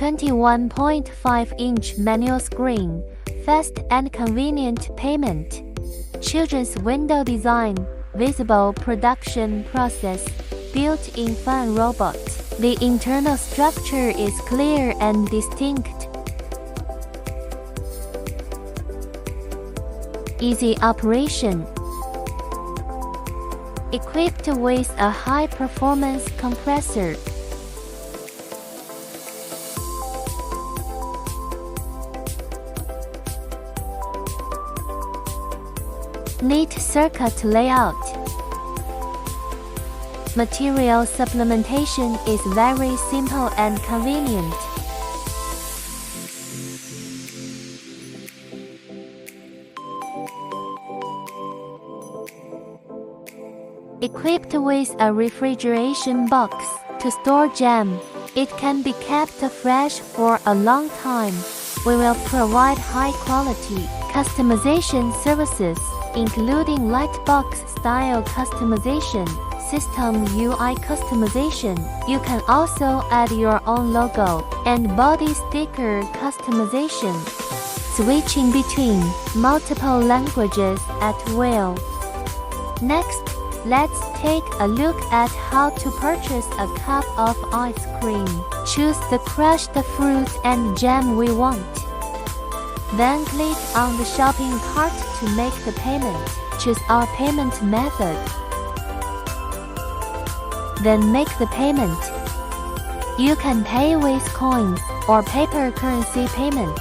21.5-inch manual screen, fast and convenient payment. Children's window design, visible production process, built-in fun robot. The internal structure is clear and distinct. Easy operation. Equipped with a high-performance compressor. Neat circuit layout. Material supplementation is very simple and convenient. Equipped with a refrigeration box to store jam, it can be kept fresh for a long time. We will provide high-quality customization services, including lightbox style customization, system UI customization. You can also add your own logo and body sticker customization, switching between multiple languages at will. Next, let's take a look at how to purchase a cup of ice cream. Choose the crushed fruit and jam we want. Then click on the shopping cart to make the payment. Choose our payment method. Then make the payment. You can pay with coins or paper currency payment.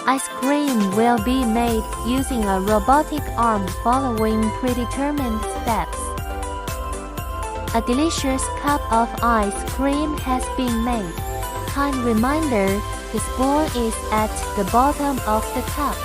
Ice cream will be made using a robotic arm following predetermined steps. A delicious cup of ice cream has been made. Kind reminder, the spoon is at the bottom of the cup.